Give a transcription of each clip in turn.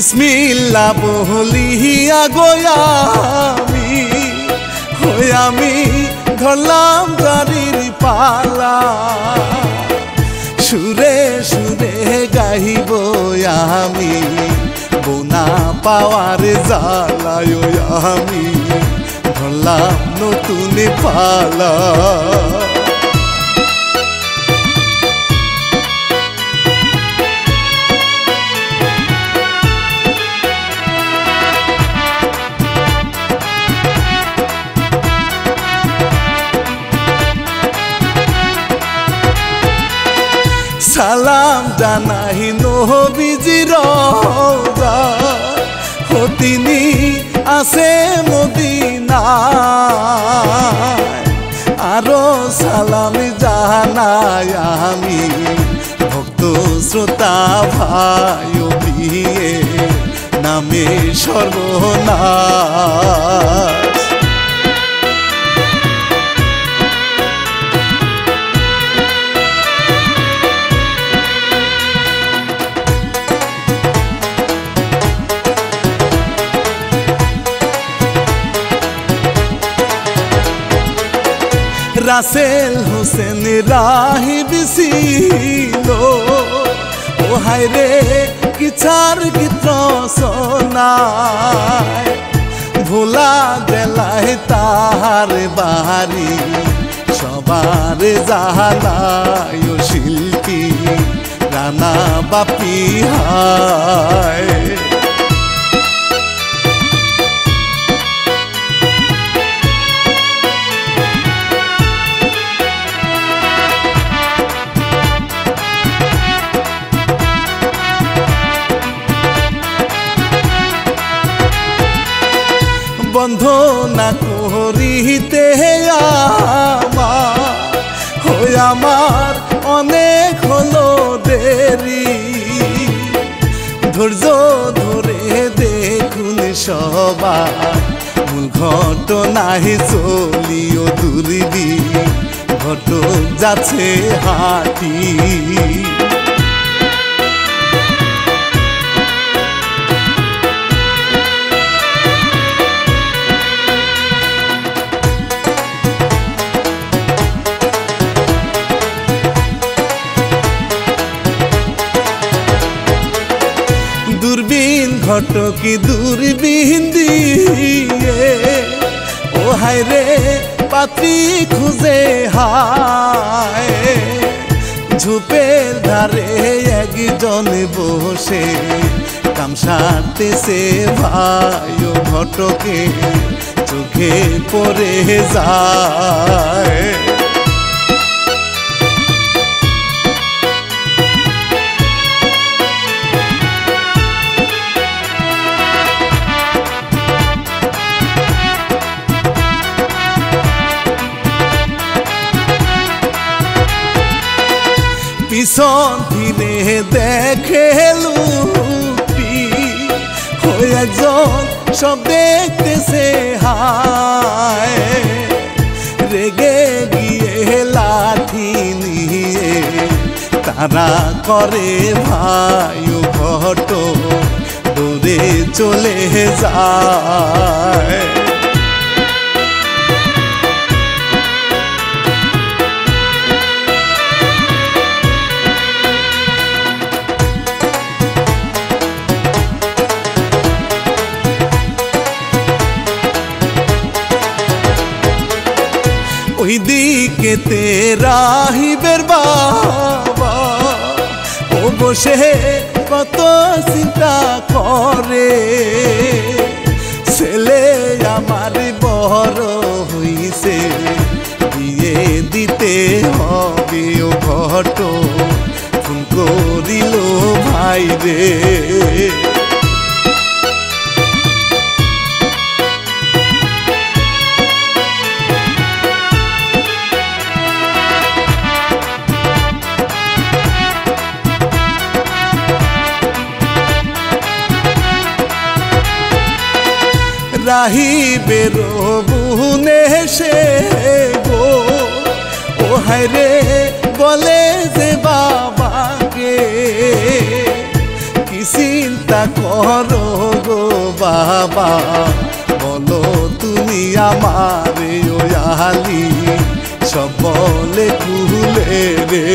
বিসমিল্লাহ বলিয়া আমি ধরলাম গাড়ির পালা সুরে সুরে গাইব আমি বোনা পাওয়ার জ্বালায় আমি ধরলাম নতুন পালা সালাম জানাই নবীজির রওজা ও তিনি আছে মদিনায় আরো সালাম জানাই আমি ভক্ত শ্রোতা ভাই দিয়ে নামে সর্বনাশ রাসেল হোসেন রাহিব ছিল ও হায় রে কিছার গীত শোনায় ভোলা জেলায় তাহার বাড়ি সবার জানায় শিল্পী রানা বাপি হায় বন্ধ না করিতে আমার অনেক হলো দেরি ধৈর্য ধরে দেখুন সবার মূল ঘটনায় চলিও দুর্বি ঘটক যাচ্ছে হাঁটি দূরবীন ঘটকি দূরবীন দিয়ে ও হায় রে পাত্রী খুঁজে হায় ঝোপের ধারে একজন বসে কাম সারতেছে ভাই ও ঘটকে চোখে পড়ে যায় পিছন ফিরে দেখে লুপি ওই একজন সব দেখতেছে হায় রেগে গিয়ে লাঠি নিয়ে তারা করে ভাই ঘট দৌড়ে চলে যায় ওই দিকে রাহিবের বাবা ও বসে কত চিন্তা করে ছেলে আমার বড় হইছে বিয়ে দিতে হবে ও ঘট ফোন করিল ভাই রে রাহিবের বুনে সে গো ও হায় রে বলে যে বাবাকে কি চিন্তা চিন্তা করো গো বাবা বলো তুমি আমারে ওয়ালি সব বলে খুলে রে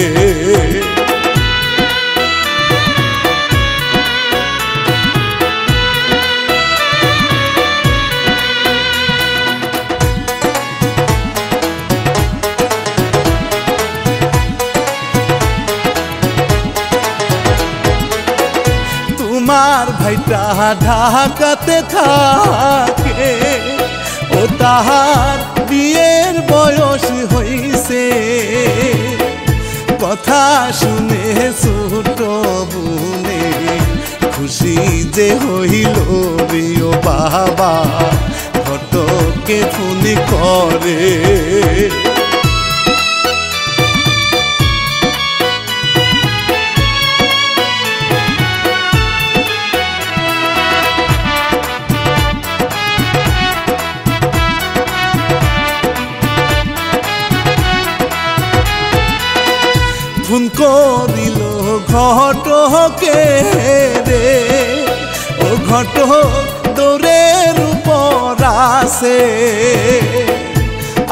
তোমার ভাইটা ঢাকাতে থাকে ও তাহার বিয়ের বয়স হইছে কথা শুনে ছোট বুনে খুশি যে হইল রে ও বাবা ঘটকে ফোন করে ফোন করিল ঘটকে রে ও ঘটক দৌড়ের উপর আসে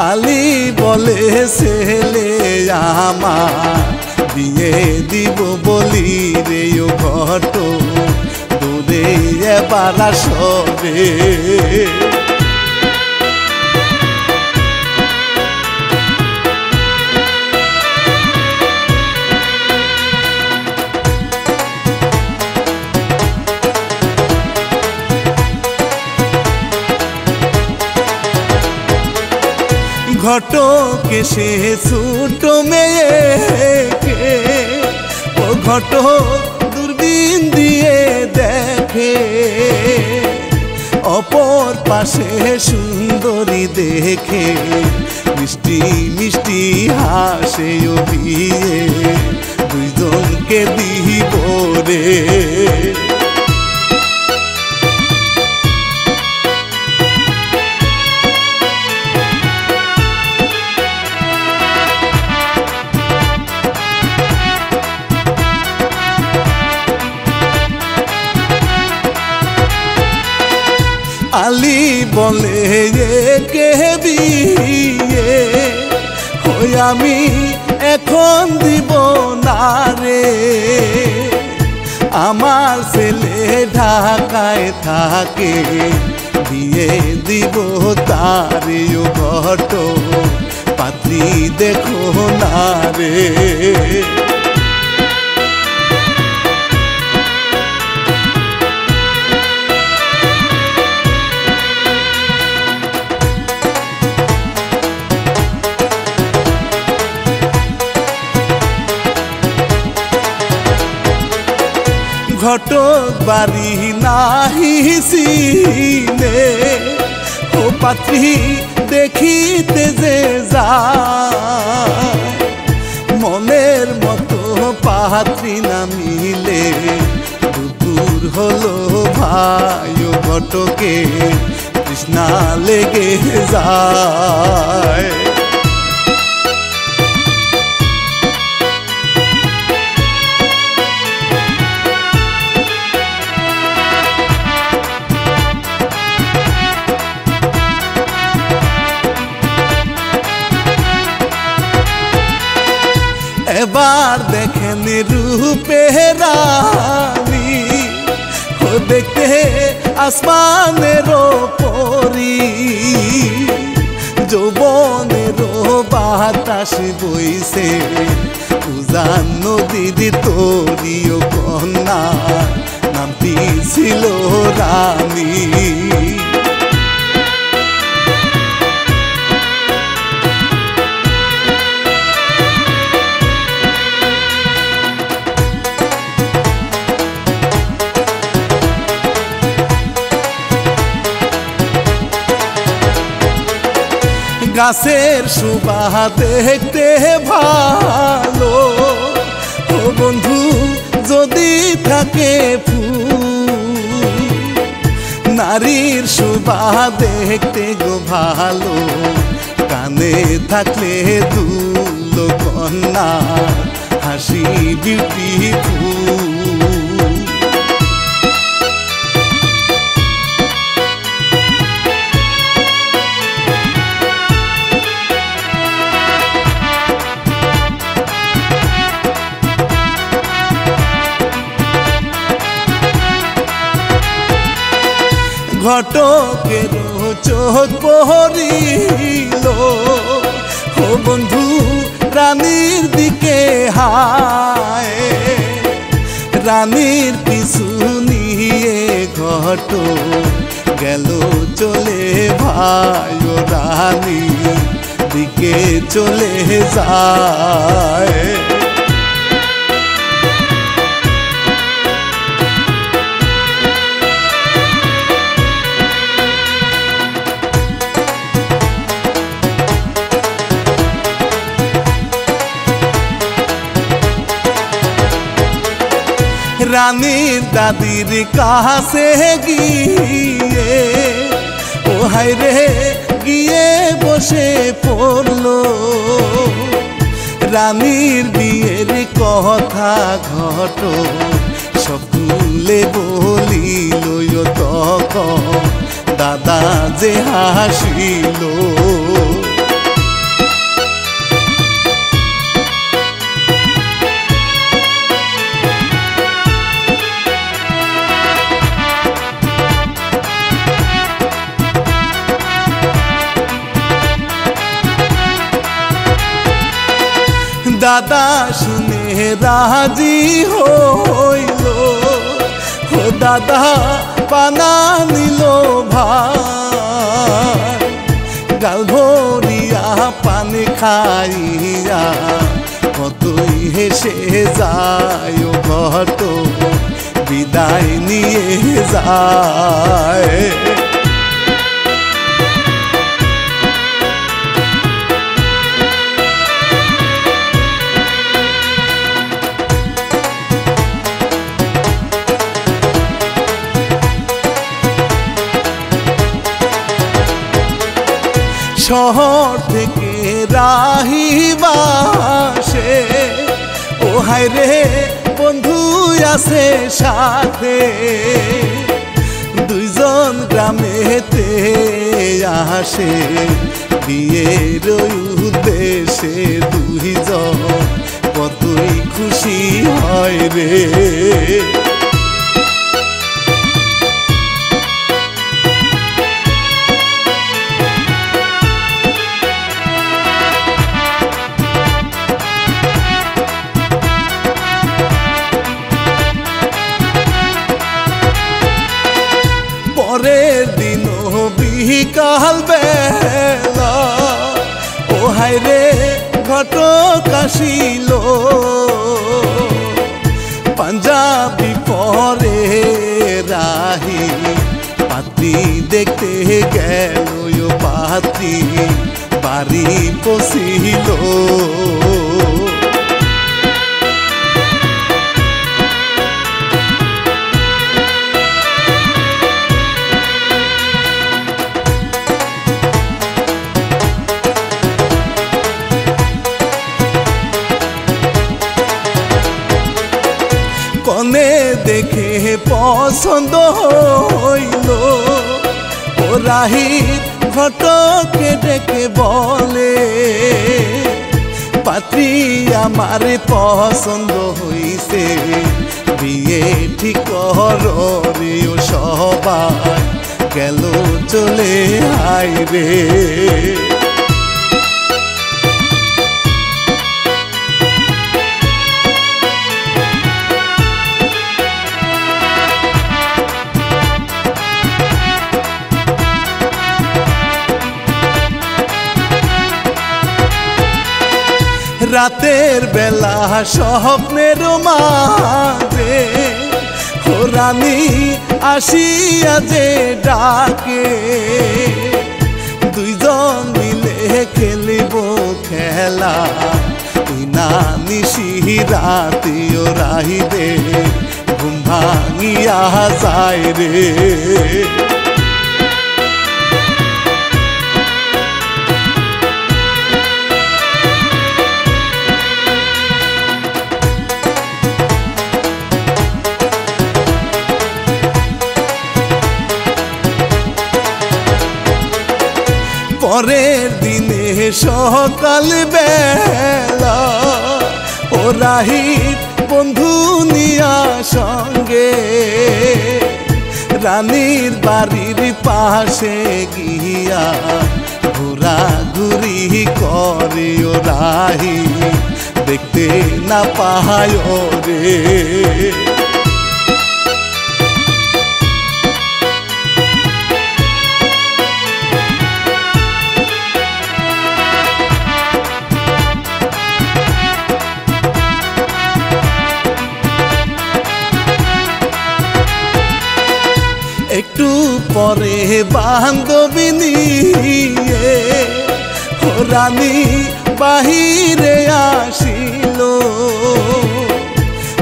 আলী বলে ছেলে আমার বিয়ে দিব বলি রে ও ঘটক দৌড়ে এবার আসবে ঘটকে সে ছোট মেয়েকে ও ঘটক দূরবীন দিয়ে দেখে অপর পাশে সুন্দরী দেখে মিষ্টি মিষ্টি হাসে ও বিয়ে দুইজনকে দিব রে আলী বলে কে বিয়ে হই আমি এখন দিব না রে আমার ছেলে ঢাকায় থাকে বিয়ে দিব তারে ও ঘটক পাত্রী দেখো না রে ঘটক বাড়ি নাহি সিনে ও পাত্রী দেখিতে যে যায় মনের মতো পাত্রী না মিলে দুপুর হলো ভাই ও ঘটকে তৃষ্ণা লেগে যায় এবার দেখেন রূপে রানী ও দেখতে আসমানের পরি যৌবনের বাতাস বইছে উজান নদীর তরিও কন্যা নামটি ছিল রানী গাছের সুবাহ দেখতে ভালো ও বন্ধু যদি থাকে ফুল নারীর সুবাহ দেখতে গো ভালো কানে থাকলে দুল কন্যা হাসি বিউটিফুল ঘটকের চোখ পড়িল ও বন্ধু রানীর দিকে হায় রানীর পিছু নিয়ে ঘটক গেল চলে ভাই ও রানী দিকে চলে যায় রানীর দাদির কাছে গিয়ে ও হায় রে গিয়ে বসে পড়লো রানীর বিয়ের কথা ঘটক সব খুলে বলিল তখন দাদা যে হাসিল দাদা শুনে রাজি হইল ও দাদা পানা নিল ভাই গাল ভরিয়া পানি খাইয়া কতই হেসে যায় ঘটক বিদায় নিয়ে যায় শহর থেকে রাহিবাসে ও হায় রে বন্ধু আছে সাথে দুইজন গ্রামেতে আসে বিয়ের উদ্দেশ্যে দুইজন কতই খুশি হয় রে পরের দিন বিকাল বেলা ও হায় রে ঘটক আসিল পাঞ্জাবি পরে রাহি পাত্রী দেখতে গেল পাত্রী বাড়ি পৌঁছিল কনে দেখে পছন্দ হইল ও রাহির ঘটককে ডেকে বলে পাত্রী আমার পছন্দ হইছে বিয়ে ঠিক করো রে ও সবাই গেল চলে আয় রে রাতের বেলা স্বপ্নের মাঝে ও রানী আসিয়া যে ডাকে দুইজন মিলে খেলিব খেলা না নিশি রাতে ও রাহিবে ঘুম ভাঙিয়া যায় রে পরের দিনে সকাল বেলা ও রাহির বন্ধু নিয়া সঙ্গে রানীর বাড়ির পাশে গিয়া ঘোরা ঘুরি করে ও রাহি দেখতে না পায় রে। একটু পরে বান্ধবী নিয়ে ও রানী বাহিরে আসিল,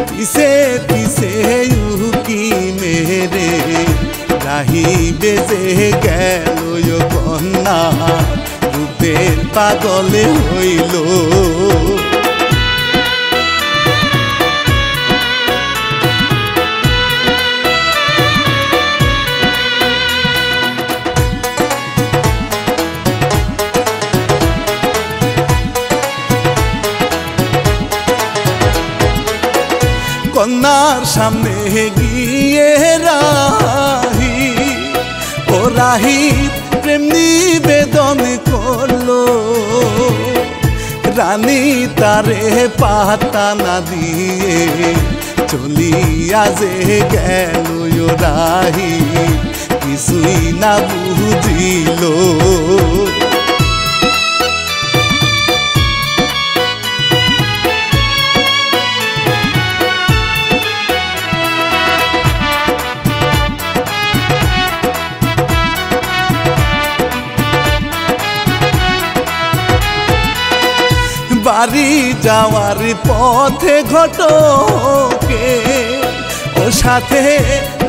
পিছে পিছে উকি মেরে রাহি বেজে গেল কন্যা রূপের পাগলে হইল। কন্যার সামনে গিয়ে রাহি ও রাহি প্রেম নিবেদন করলো, রানী তারে পাতা না দিয়ে চলিয়া যে গেল ও রাহি কিছুই না বুঝিল। বাড়ি যাওয়ার পথে ঘটকে ও সাথে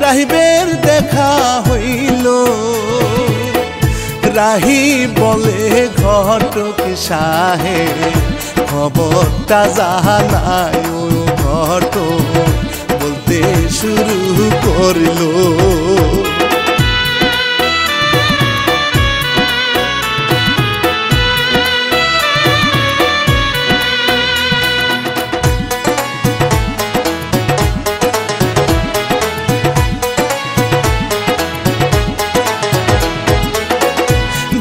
রাহিবের দেখা হইল, রাহি বলে ঘটক সাহে খবরটা জানায় ও ঘটক বলতে শুরু করল।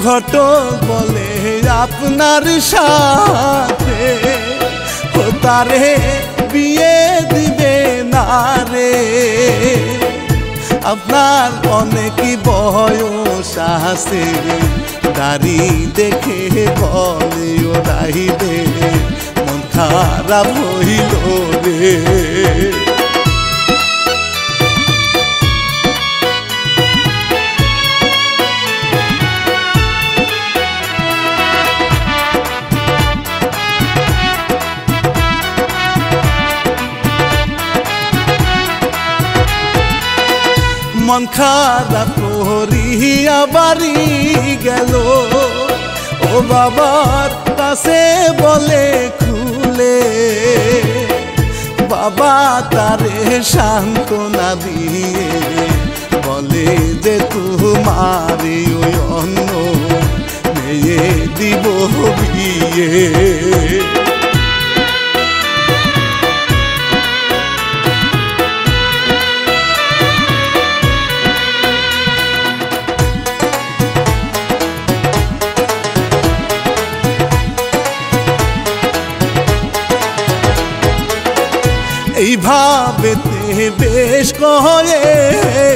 ঘটক বলে আপনার সাথে ও তারে বিয়ে দিবে না রে, আপনার অনেক বয়স আছে, দাড়ি দেখে বলে ও রাহিবে মন খারাপ হইল রে। মন খারাপ করিয়া বাড়ি গেল, ও বাবার কাছে বলে খুলে, বাবা তারে সান্ত্বনা দিয়ে বলে যে তোমারে ওই অন্য মেয়ে দিব বিয়ে। এইভাবে বেশ কয়েকদিন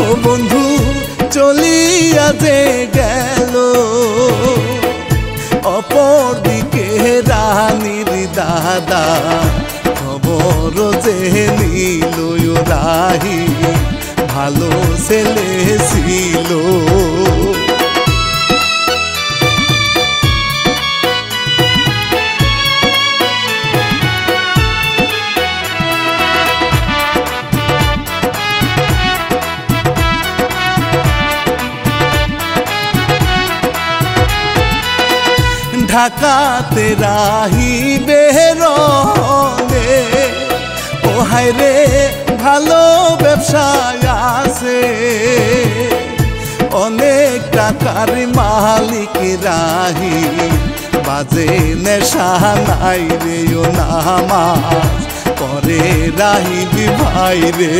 ও বন্ধু চলিয়া যে গেল, অপরদিকে রানীর দাদা খবর যে নিল রাহি ভালো ছেলে ছিল। ঢাকাতে রাহি বেরোনে ও হায় রে ভালো ব্যবসায় আছে, অনেক টাকার মালিক রাহি, বাজে নেশা নাই রে ও নামাজ পরে রাহি ভাই রে।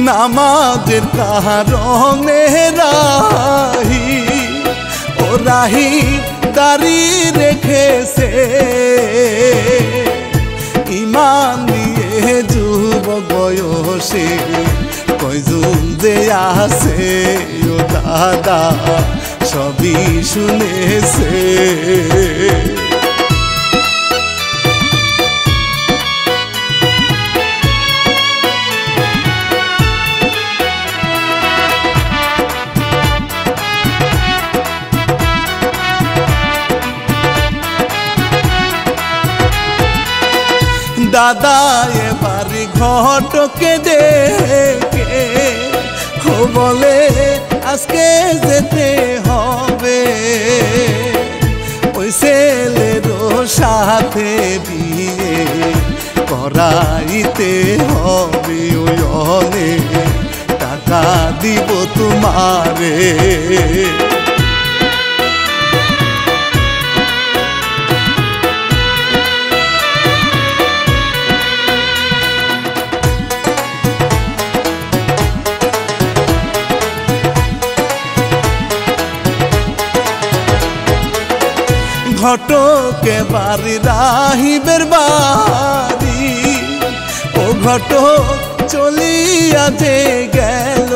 নামাজের কারণে রাহি ও রাহি দাড়ি রেখেছে ইমান নিয়ে যুবক বয়সে কয়জন যে আছে ও দাদা সবই শুনেছে দাদা এবার ঘটকে ডেকে ও বলে আজকে যেতে হবে ওই ছেলেরও সাথে বিয়ে করাইতে হবে ওই অনেক টাকা দিব তোমারে ঘটকে বাড়ি রাহিবের বাড়ি ও ঘটক চলিয়া যে গেল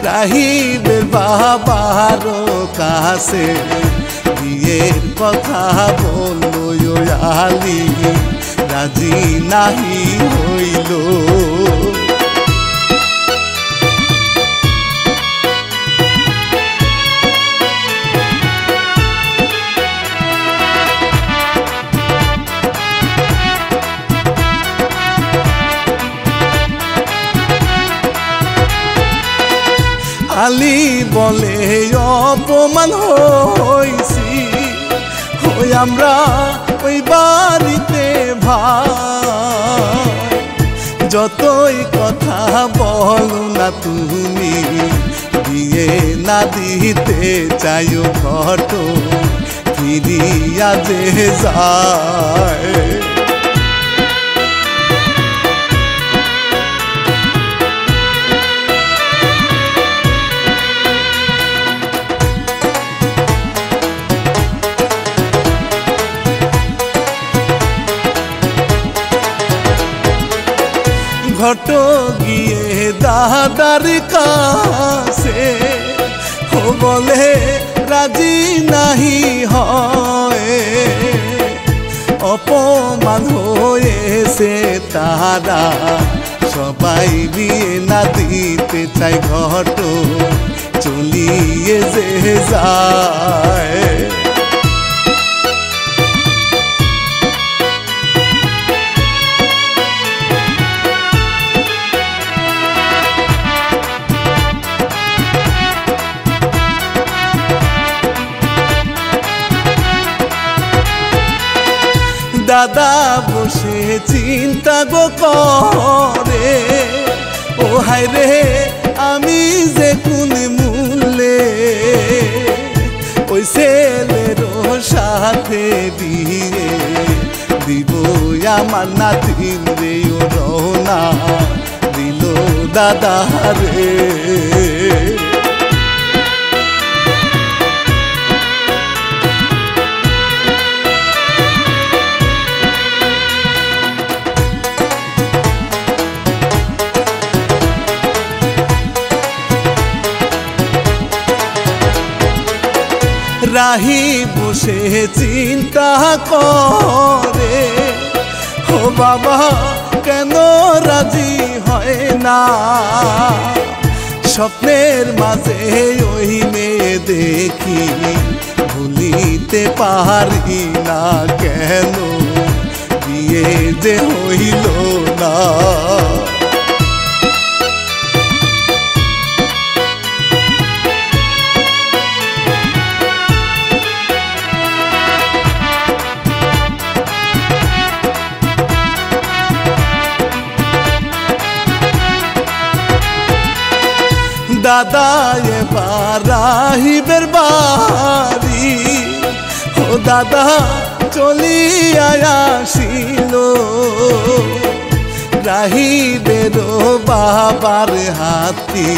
রাহিবের বাবার কাছে বিয়ের কথা বলল আলী রাজি নাহি হইল আলী বলে অপমান হইছি ওই আমরা ওই বাড়িতে ভাই যতই কথা বলো না তুমি বিয়ে না দিতে চাইও ঘট ফিরিয়া যে যায় ঘট গিয়ে দাদার কাছে ও বলে রাজি নাহি হয় অপমান হয়েছে তারা সবাই বিয়ে না দিতে চাই ঘট চলিয়ে যে যায় দাদা বসে চিন্তা গো করে ও হায় রে আমি যে কোন মূল্যে ওই ছেলের সাথে বিয়ে দিব আমার নাতিন রে ও রওনা দিল দাদা রে রাহি বসে চিন্তা করে ও বাবা কেন রাজি হয় না স্বপ্নের মাঝে ওই মেয়ে দেখি ভুলিতে পারি না কেন বিয়ে যে হইল না দাদা এবার রাহিবের বাড়ি ও দাদা চলিয়া আসিল রাহিবেরো বাবার হাতি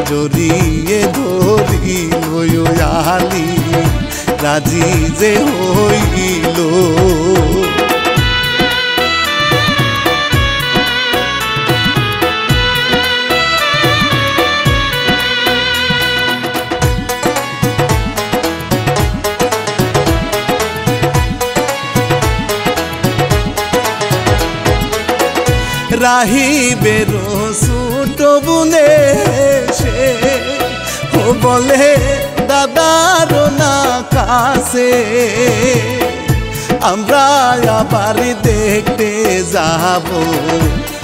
জড়িয়ে ধরিল আলি রাজি যে হইল রাহিবেরো ছোট বোনে সে ও বলে দাদার না কাছে আমরা আবার দেখতে যাব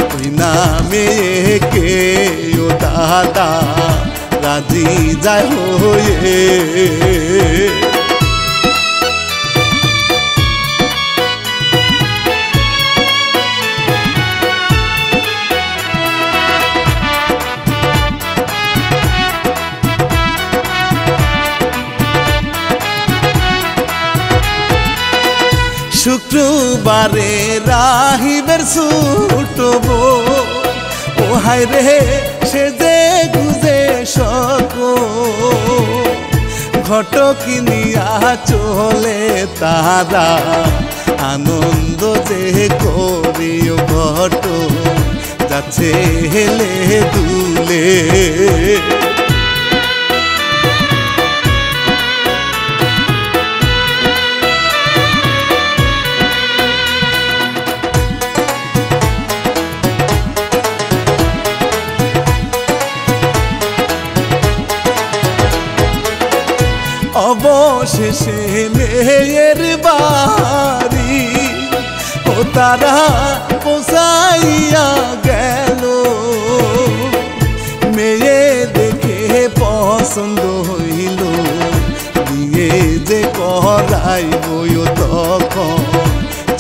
ওই না মেয়েকে ও দাদা রাজি যায় হয়ে শুক্রবারে রাহিবের ছোট বউ ও হায় রে সেজে গুজে শত ঘটক নিয়া চলে তারা আনন্দ যে করিও ঘট যাচ্ছে হেলে দুলে অবশেষে মেয়ের বাড়ি ও তারা পৌঁছাইয়া গেল মেয়ে দেখে পছন্দ হইল বিয়ে যে করাইব তখন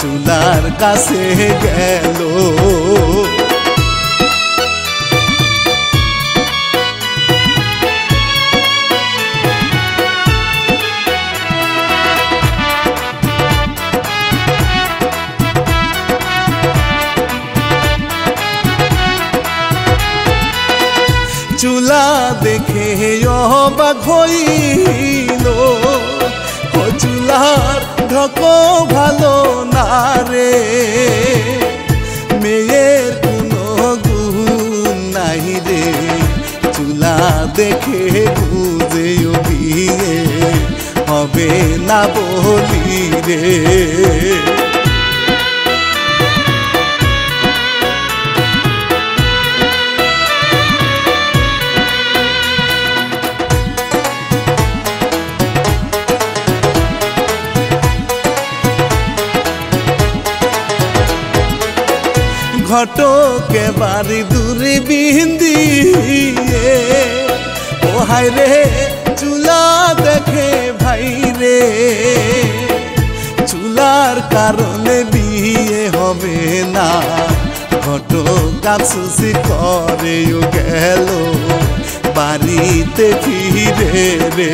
চুলার কাছে গেল চুলা দেখে অবাক হইল ও চুলার ঢক ভালো না রে মেয়ের কোনো গুণ নাই রে চুলা দেখে বুঝে বিয়ে হবে না বলি রে ঘটকে বাড়ি দূরে বিন্দিয়ে ও হায় রে চুলা দেখে ভাই রে চুলার কারণে বিয়ে হবে না ঘটক আফসোসি করে গেল বাড়িতে ফিরে রে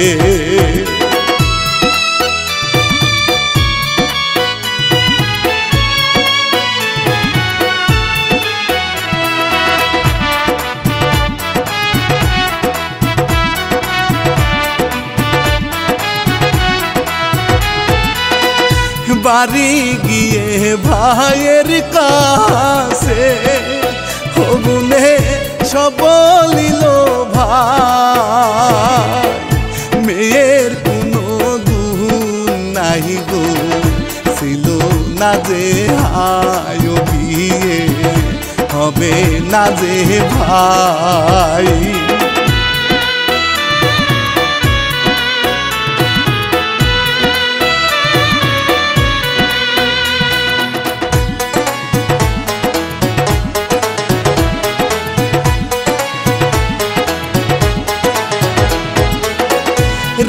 বাড়ি গিয়ে ভাইয়ের কাছে হবুনে সব বলিল ভাই মেয়ের কোনো গুণ নাই গো ছিল না যে হায় বিয়ে হবে না যে ভাই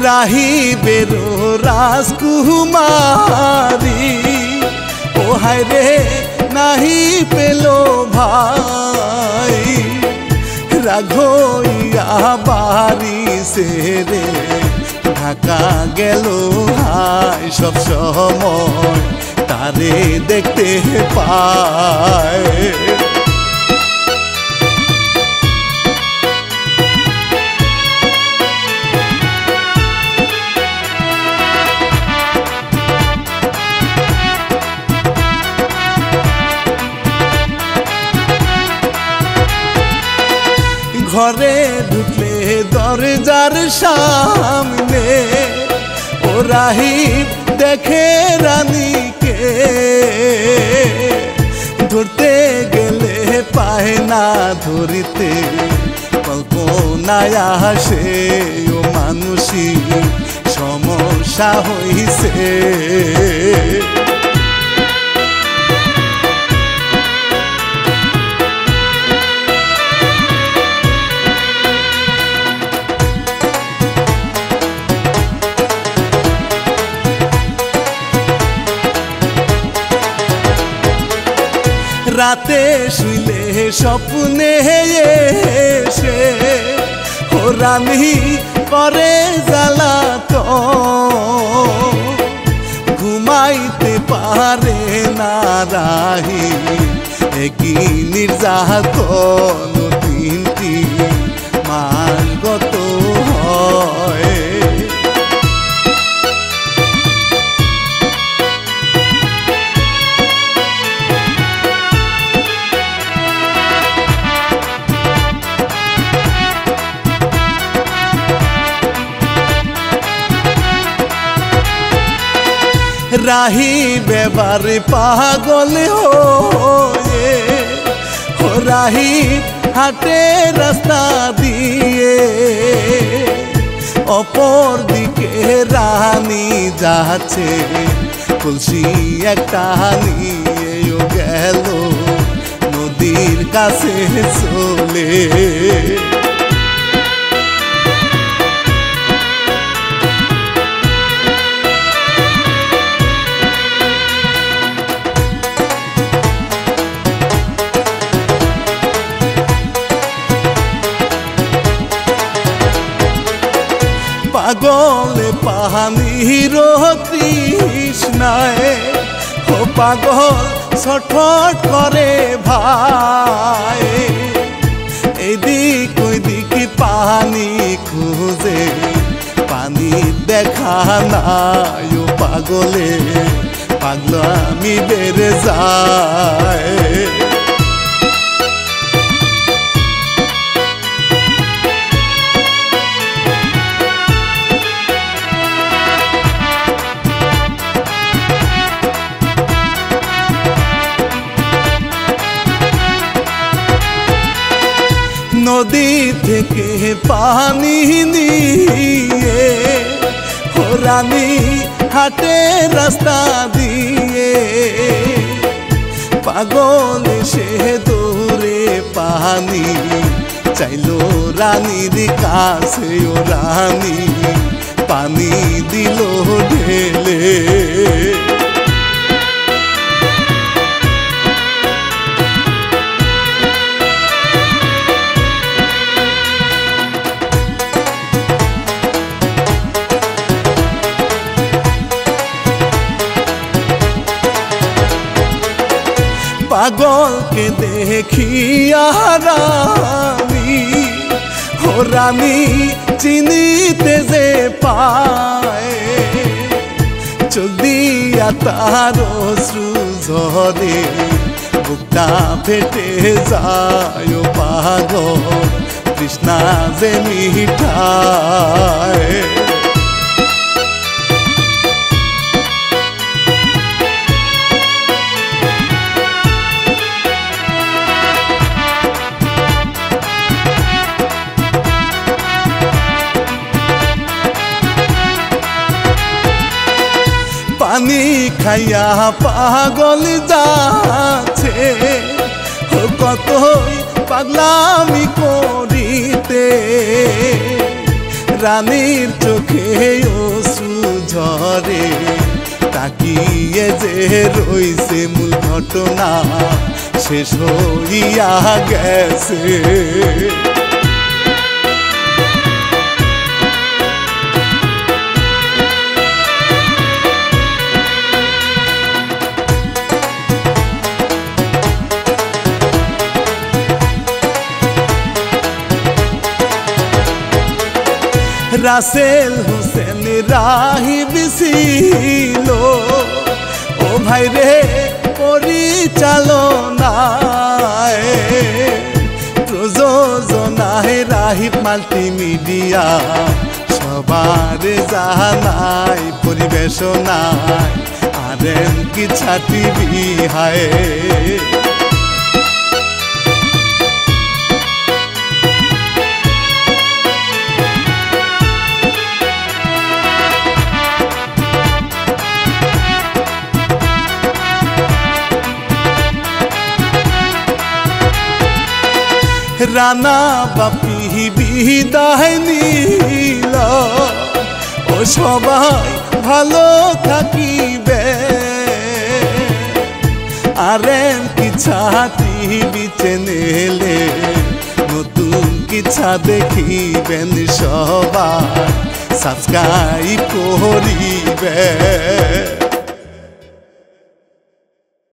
রাহিবেরো রাজকুমারী ও হায় রে নাহি পেল ভাই রাঘইয়া বাড়ি সেরে ঢাকা গেল হায় সব সময় তারে দেখতে পায় ঘরে ঢুকলে দরজার সামনে ও রাহিব দেখে রানীকে, ধরতে গেলে পায় না ধরিতে, কল্পনায় আসে ও মানুষই সমস্যা হইছে। রাতে শুইলে স্বপ্নে এসে ও রানী করে জ্বালাতন, ঘুমাইতে পারে না রাহিব, একই নির্যাতন 3টি মাস গত হয়। রাহিব এবারে পাগল হয়ে ও রাহিব হাঁটে রাস্তা দিয়ে, অপর দিকে রানী যাচ্ছে কলসি একটা নিয়ে গেল নদীর কাছে চলে। পাগলে পানির তৃষ্ণায় ও পাগল ছটফট করে ভাই, এদিক ওইদিক পানি খুঁজে পানি দেখা নাই ও পাগলে পাগলামি বেড়ে যায়। নদী থেকে পানি নিয়ে ও রানী হাঁটে রাস্তা দিয়ে, পাগল সে দৌড়ে পানি চাইলো রানীর কাছে ও রানী পানি দিল ঢেলে। পাগলকে দেখিয়া রানী ও রানী চিনিতে যে পায়, চোখ দিয়া তার অশ্রু ঝরে বুকটা ফেটে যায় ও পাগল তৃষ্ণা যে মিঠায়। পানি খাইয়া পাগল যাচ্ছে ও কতই পাগলামি করিতে, রানীর চোখে অশ্রু ঝরে তাকিয়ে যে রইছে মূল ঘটনা শেষ হইয়া গেছে। রাসেল হোসেন রাহিব ছিল ও ভাই রে পরিচালনায়, প্রযোজনায় মাল্টিমিডিয়া সবার জানাই পরিবেশনায় আরএম কিচ্ছা টিভি হায় রানা বাপি বিদায় নিল ও সবাই ভালো থাকিবে আরএম কিচ্ছা টিভি চ্যানেলে নতুন কিচ্ছা দেখিবেন সবাই সাবস্ক্রাইব করিবে।